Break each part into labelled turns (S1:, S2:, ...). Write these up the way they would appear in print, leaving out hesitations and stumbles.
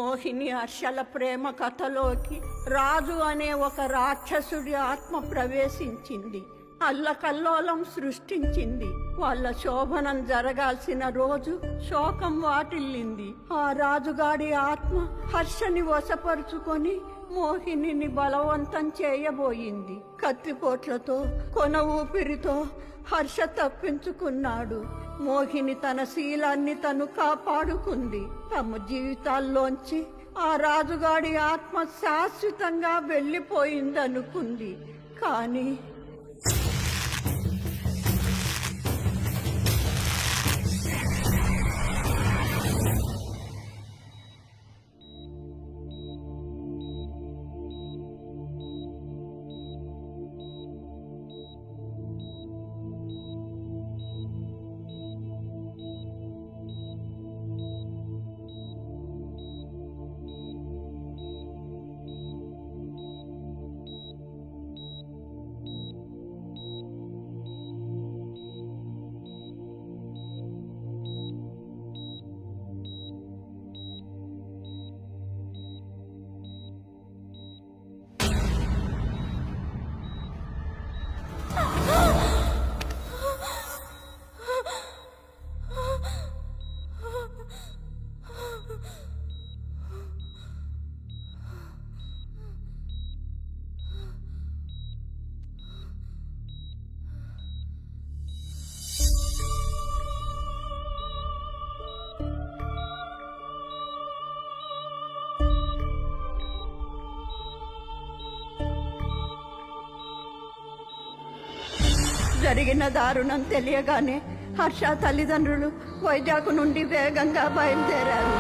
S1: మోహిని హర్షల ప్రేమ కథలోకి రాజు అనే ఒక రాక్షసుడి ఆత్మ ప్రవేశించింది. అల్లకల్లోలం సృష్టించింది. వాళ్ళ శోభనం జరగాల్సిన రోజు శోకం వాటిల్లింది. ఆ రాజుగాడి ఆత్మ హర్షని వశపరుచుకొని మోహినిని బలవంతం చేయబోయింది. కత్తిపోట్లతో కొన ఊపిరితో హర్ష తప్పించుకున్నాడు. మోహిని తన శీలాన్ని తను కాపాడుకుంది. తమ జీవితాల్లోంచి ఆ రాజుగాడి ఆత్మ శాశ్వతంగా వెళ్ళిపోయిందనుకుంది. కానీ జరిగిన దారుణం తెలియగానే హర్ష తల్లిదండ్రులు వైజాగ్ నుండి వేగంగా బయలుదేరారు.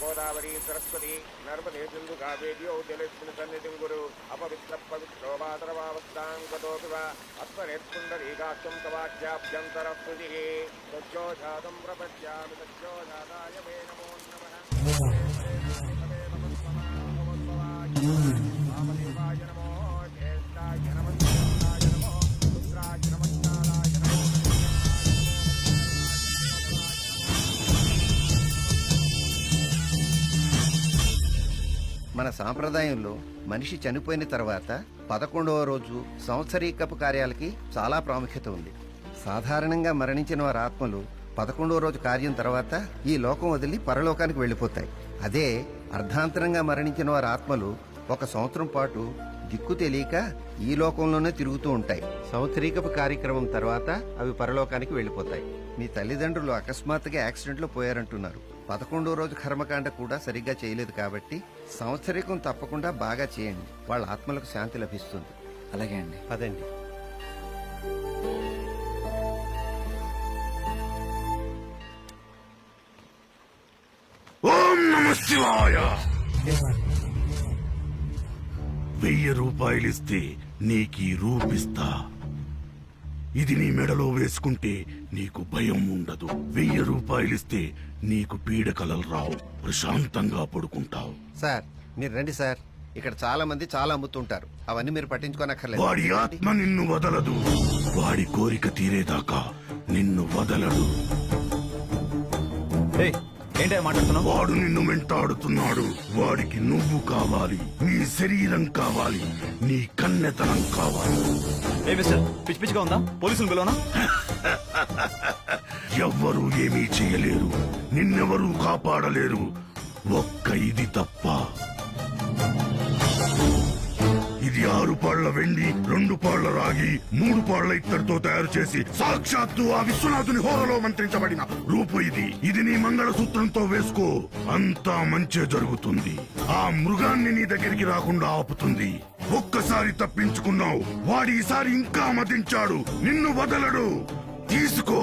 S2: గోదావరి సరస్వతి నర్మదే సింధు కావేర్యో జలస్మిన్ సన్నిధిం గురు అపవిత్ర పవిత్రో వాతరవావస్థాంగతోపివ అస్మరేత్పుండరీకాక్షం తవాఖ్యాభ్యంతర స్తుతి సజ్జోజాతం ప్రపద్యామి సజ్జోజాతాయ మే నమో నమః వామదేవాయ నమో జ్యేష్ఠాయ నమః నమో రుద్రాయ నమః
S3: మన సాంప్రదాయంలో మనిషి చనిపోయిన తర్వాత 11వ రోజు సంవత్సరీకపు కార్యాలకి చాలా ప్రాముఖ్యత ఉంది. సాధారణంగా మరణించిన వారి ఆత్మలు 11వ రోజు కార్యం తర్వాత ఈ లోకం వదిలి పరలోకానికి వెళ్ళిపోతాయి. అదే అర్ధాంతరంగా మరణించిన వారి ఆత్మలు 1 సంవత్సరం పాటు దిక్కు తెలియక ఈ లోకంలోనే తిరుగుతూ ఉంటాయి. సంవత్సరీకపు కార్యక్రమం తర్వాత అవి పరలోకానికి వెళ్ళిపోతాయి. మీ తల్లిదండ్రులు అకస్మాత్తుగా యాక్సిడెంట్లో పోయారంటున్నారు. 11వ రోజు కర్మకాండ కూడా సరిగ్గా చేయలేదు కాబట్టి సంవత్సరీకం తప్పకుండా బాగా చేయండి. వాళ్ళ ఆత్మలకు శాంతి లభిస్తుంది.
S4: అలాగే అండి.
S3: పదండి.
S5: ఓం నమః శివాయ. 1000 రూపాయలిస్తే నీకీ రూపిస్తా. ఇది నీ మెడలో వేసుకుంటే నీకు భయం ఉండదు. 1000 రూపాయలిస్తే నీకు పీడకలలు రావు, ప్రశాంతంగా పడుకుంటావు.
S3: సార్ మీరు రండి సార్. ఇక్కడ చాలా మంది చాలా అమ్ముతుంటారు. అవన్నీ మీరు పట్టించుకోనక్కర్లేదు.
S5: వాడి ఆత్మ నిన్ను వదలదు. వాడి కోరిక తీరేదాకా నిన్ను వదలడు.
S4: ఏంటి మాట్లాడుతున్నావు?
S5: వాడు నిన్ను వెంటాడుతున్నాడు. వాడికి నువ్వు కావాలి, నీ శరీరం కావాలి, నీ కన్నెతనం కావాలి.
S4: పిచ్చి పిచ్చిగా ఉందా? పోలీసులు పిలవనా?
S5: ఎవ్వరూ ఏమీ చేయలేరు, నిన్నెవరూ కాపాడలేరు. ఒక్క ఇది తప్ప. ఇది 6 పాళ్ల వెండి, 2 పాళ్ల రాగి, 3 పాళ్ల ఇత్తడితో తయారు చేసి సాక్షాత్తు ఆ విశ్వనాథుని హోరలో మంత్రించబడిన రూపు ఇది. ఇది నీ మంగళసూత్రంతో వేసుకో, అంతా మంచే జరుగుతుంది. ఆ మృగాన్ని నీ దగ్గరికి రాకుండా ఆపుతుంది. ఒక్కసారి తప్పించుకున్నావు, వాడి ఈసారి ఇంకా మదించాడు, నిన్ను వదలడు. తీసుకో,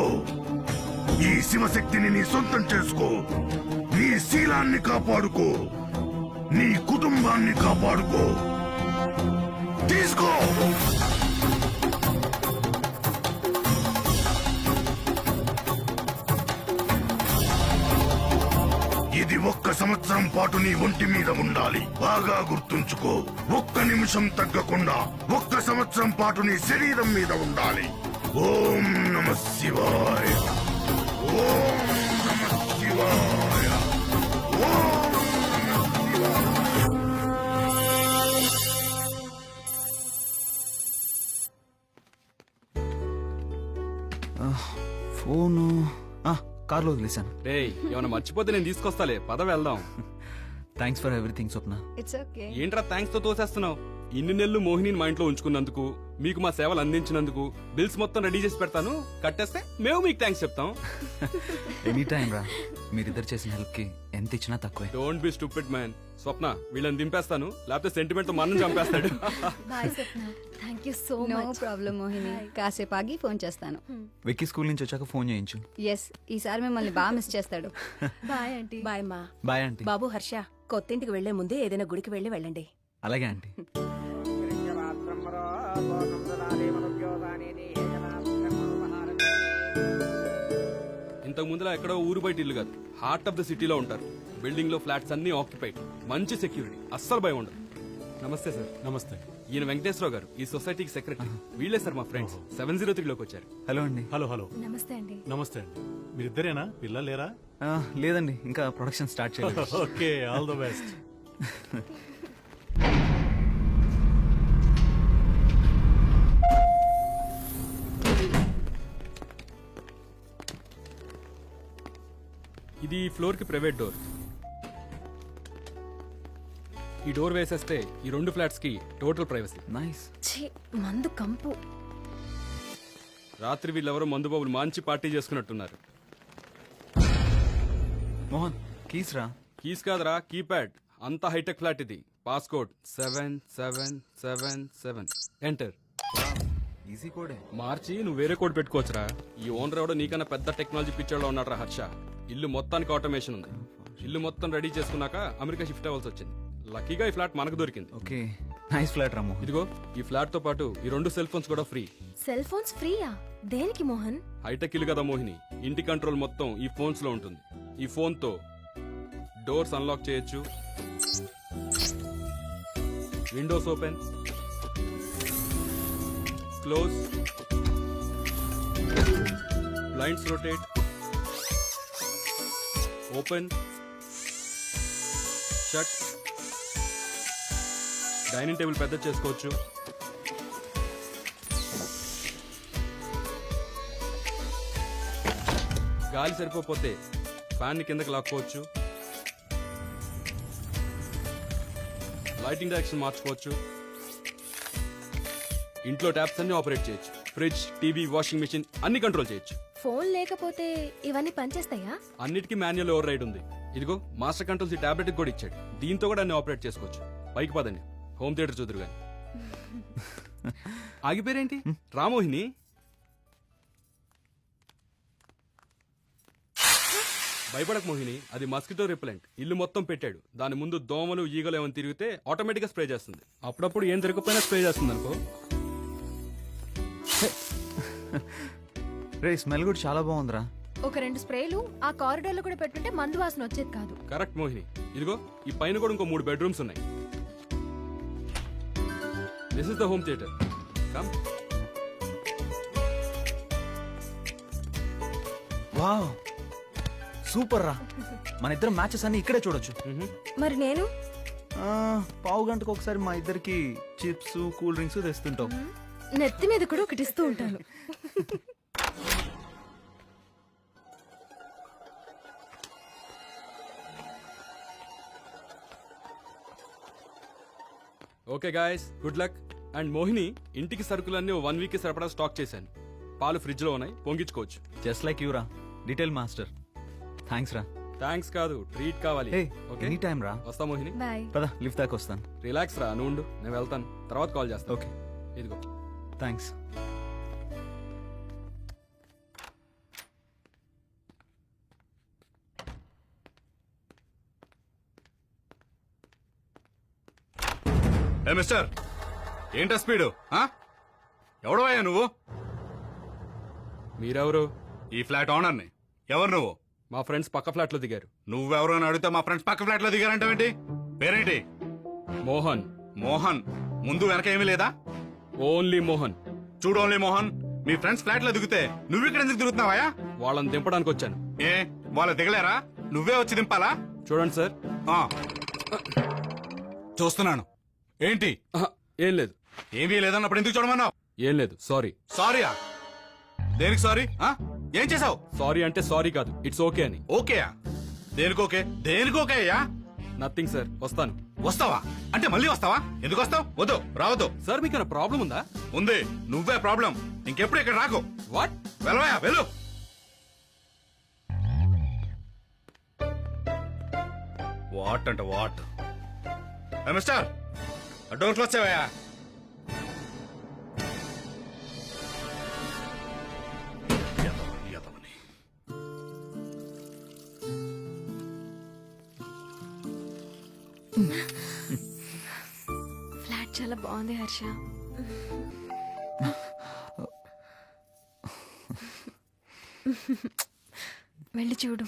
S5: ఈ శివశక్తిని నీ సొంతం చేసుకో. నీ శీలాన్ని కాపాడుకో, నీ కుటుంబాన్ని కాపాడుకో. తీసుకో. ఇది ఒక్క సంవత్సరం పాటు నీ ఒంటి మీద ఉండాలి. బాగా గుర్తుంచుకో, ఒక్క నిమిషం తగ్గకుండా ఒక్క సంవత్సరం పాటు నీ శరీరం మీద ఉండాలి. ఓం నమః శివాయ. ఓం నమః శివాయ. ఓం నమః శివాయ.
S4: ఫోను కార్లో వదిలేశాను.
S6: రేయ్ ఏమైనా మర్చిపోతే నేను తీసుకొస్తాలే, పద వెళ్దాం.
S4: Thanks for everything Swapna.
S7: It's okay.
S6: ఏంట్రా థ్యాంక్స్ తో తోసేస్తున్నావు? ఇన్ని నెలలు మోహిని మా ఇంట్లో ఉంచుకున్నందుకు, మీకు మా సేవలు అందించినందుకు బిల్స్ మొత్తం రెడీ చేసి పెడతాను. కట్టేస్తే మేము మీకు థ్యాంక్స్ చెప్తాం.
S4: ఎనీ టైం రా, మీరిద్దరు చేసిన హెల్ప్ కి ఎంత ఇచ్చినా తక్కువే.
S6: Don't be stupid man. Swapna వీళ్ళని దింపేస్తాను, లేకపోతే సెంటిమెంట్ తో మనం చంపేస్తాడు.
S7: Bye Swapna. Thank you so
S8: no
S7: much.
S8: Problem Mohini, కాసేపు ఆగి ఫోన్ చేస్తాను.
S4: విక్కీ స్కూల్ నుంచి వచ్చాక ఫోన్ చేయించు.
S8: ఎస్, ఈసారి మిమ్మల్ని బాగా మిస్ చేస్తాడు.
S7: Bye aunty.
S9: బాయ్ మా.
S4: Bye aunty.
S9: బాబు హర్ష, కొత్తింటికి వెళ్లే ముందే ఏదైనా గుడికి వెళ్ళండి.
S4: అలాగే ఆంటీ.
S6: ఇంతకు ముందులా ఎక్కడో ఊరు బయట ఇల్లు కాదు, హార్ట్ ఆఫ్ ద సిటీలో ఉంటారు. బిల్డింగ్ లో ఫ్లాట్స్ అన్ని ఆక్యుపైడ్, మంచి సెక్యూరిటీ, అస్సలు భయం ఉండదు. నమస్తే సార్.
S10: నమస్తే.
S6: ఈయన వెంకటేశ్వరరావు గారు, ఈ సొసైటీకి సెక్రటరీ. వీళ్ళే సార్ మా ఫ్రెండ్స్. 703లోకి వచ్చారు.
S4: హలో అండి.
S10: హలో.
S7: నమస్తే అండి.
S10: నమస్తే అండి. మీరిద్దరేనా? పిల్లలు లేరా?
S4: లేదండి, ఇంకా ప్రొడక్షన్ స్టార్ట్ చేయలేదు.
S10: Okay, all the best.
S6: ఇది ఫ్లోర్ కి ప్రైవేట్ డోర్. ఈ డోర్ వేసేస్తే ఈ 2 ఫ్లాట్స్ కి టోటల్ ప్రైవసీ.
S4: నైస్.
S7: ఛీ, మందు కంపు.
S6: రాత్రి వీళ్ళెవరో మందు బాబులు మంచి పార్టీ చేసుకున్నట్టున్నారు.
S4: మోహన్, కీస్ రా.
S6: కీస్ కాదరా, కీప్యాడ్. అంత హైటెక్ ఫ్లాట్ ఇది. పాస్కోడ్ 7777. ఎంటర్.
S4: ఈజీ కోడే.
S6: మార్చి నువ్వు వేరే కోడ్ పెట్టుకోవచ్చురా. ఈ ఓనర్ ఎవడో నీకన్నా పెద్ద టెక్నాలజీ పిక్చర్ లో ఉన్నాడు రా హర్ష. ఇల్లు మొత్తానికి ఆటోమేషన్ ఉంది. ఇల్లు మొత్తం రెడీ చేసుకున్నాక అమెరికా షిఫ్ట్ అవ్వాల్సి వచ్చింది. లక్కీగా ఈ ఫ్లాట్ మనకు దొరికింది.
S4: ఓకే, నైస్ ఫ్లాట్ రా మోహన్.
S6: ఇదిగో ఈ ఫ్లాట్ తో పాటు ఈ 2 సెల్ ఫోన్స్ కూడా ఫ్రీ.
S7: సెల్ ఫోన్స్ ఫ్రీయా? దేనికి మోహన్?
S6: హైటెక్ ఇల్లు కదా మోహిని, ఇంటి కంట్రోల్ మొత్తం ఈ ఫోన్స్ లో ఉంటుంది. ఈ ఫోన్ తో డోర్స్ అన్లాక్ చేయొచ్చు, Windows open, close, blinds rotate, open, shut, dining table పెద్ద చేసుకోవచ్చు. గాలి సరిపోతే ఫ్యాన్ ని కిందకి లాక్కోవచ్చు. లైటింగ్ డైరెక్షన్ మార్చుకోవచ్చు. ఇంట్లో ట్యాప్స్ అన్ని ఆపరేట్ చేయొచ్చు. ఫ్రిడ్జ్, టీవీ, వాషింగ్ మెషిన్ అన్ని కంట్రోల్ చేయొచ్చు.
S7: ఫోన్ లేకపోతే ఇవన్నీ పనిచేస్తాయా?
S6: అన్నిటికీ మాన్యువల్ ఓవర్ రైడ్ ఉంది. ఇదిగో మాస్టర్ కంట్రోల్స్ ఈ టాబ్లెట్ కూడా ఇచ్చాడు. దీంతో కూడా అన్ని ఆపరేట్ చేసుకోవచ్చు. పైకి పదండి, హోమ్ థియేటర్ చూదురు గాని. ఆగిపోయారేంటి? రామోహిని, భయపడక మోహిని, అది మస్కిటో రిపెలెంట్. ఇల్లు మొత్తం పెట్టాడు. దాని ముందు దోమలు, ఈగలు ఏమైనా తిరిగితే ఆటోమేటిక్ గా స్ప్రే చేస్తుంది. అప్పుడప్పుడు ఏం తిరగకపోయినా స్ప్రే చేస్తుంది అనుకో.
S4: రే, స్మెల్ కూడా చాలా బాగుందిరా.
S7: ఒక 2 స్ప్రేలు ఆ కారిడార్ లో కూడా పెట్టుంటే మందు వాసన వచ్చేది కాదు.
S6: కరెక్ట్ మోహిని. ఇదిగో ఈ పైన కూడా ఇంకో 3 బెడ్రూమ్స్ ఉన్నాయి. This is the home theatre. Come.
S4: Wow, super రా. మన ఇద్దరం మ్యాచెస్ అన్ని ఇక్కడే చూడొచ్చు.
S7: మరి నేను
S4: పావు గంటకు ఒకసారి మా ఇద్దరికి చిప్స్, కూల్ డ్రింక్స్ తెస్తుంటావు.
S7: నెత్తి మీద కూడా ఒకటి ఇస్తూ ఉంటాను.
S6: Okay guys, good luck. And Mohini, ఇంటికి సరుకులన్నీ 1 వీక్ సరిపడా స్టాక్ చేశాను. పాలు ఫ్రిడ్జ్ లో ఉన్నాయి, పొంగించుకోవచ్చు.
S4: జస్ట్ లైక్ యూ రా, డీటెయిల్ మాస్టర్. థ్యాంక్స్ రా.
S6: థ్యాంక్స్ కాదు, ట్రీట్ కావాలి. ఓకే,
S4: ఎనీ టైం రా.
S6: వస్తా మోహిని.
S7: బాయ్.
S4: పద, లిఫ్ట్ దాకా వస్తాను.
S6: రిలాక్స్ రా, నువ్వు ఉండు, నేను వెళ్తాను. తర్వాత కాల్ చేస్తాను.
S4: ఓకే,
S6: ఇదిగో.
S4: థ్యాంక్స్.
S6: ఏ మిస్టర్, ఏంటా స్పీడు? ఎవడవయ్యా నువ్వు? మీరెవరు?
S11: ఈ ఫ్లాట్ ఓనర్ని. ఎవరు నువ్వు?
S6: మా ఫ్రెండ్స్ పక్క ఫ్లాట్ లో దిగారు.
S5: నువ్వెవరో అని అడిగితే మా ఫ్రెండ్స్ పక్క ఫ్లాట్ లో దిగారంటావేంటి? పేరేంటి?
S6: మోహన్.
S5: మోహన్. ముందు వెనక ఏమీ లేదా?
S6: ఓన్లీ మోహన్.
S5: చూడు ఓన్లీ మోహన్, మీ ఫ్రెండ్స్ ఫ్లాట్ లో దిగితే నువ్వు ఇక్కడ ఎందుకు తిరుగుతున్నావా?
S6: వాళ్ళని దింపడానికి వచ్చాను.
S5: ఏ వాళ్ళు దిగలేరా? నువ్వే వచ్చి దింపాలా?
S6: చూడండి సార్.
S5: ఆ. చూస్తున్నాను. ఏంటి?
S6: ఆహా, ఏం లేదు.
S5: ఏమీ లేదన్నప్పుడు ఎందుకు చూడమన్నావు?
S6: ఏం లేదు, సారీ.
S5: సారీయా? దేనికి సారీ? ఏం చేసావు?
S6: సారీ అంటే సారీ కాదు, ఇట్స్ ఓకే అని.
S5: ఓకేయా? దేనికి ఓకే? దేనికి ఓకే అయ్యా?
S6: నథింగ్ సార్, వస్తాను.
S5: వస్తావా? అంటే మళ్ళీ వస్తావా? ఎందుకు వస్తావు? వద్దు, రావద్దు.
S6: సార్ మీకు ప్రాబ్లం ఉందా?
S5: ఉంది. నువ్వే ప్రాబ్లం. ఇంకెప్పుడు ఇక్కడ రాకు.
S6: వాట్?
S5: వెళ్ళవయా, వెళ్ళు. వాట్ అంటే వాట్? మిస్టర్, డోర్ క్లోజ్ చేయవయ్యా.
S7: ఫ్లాట్ చాలా బాగుంది హర్ష. వెళ్ళి చూడు.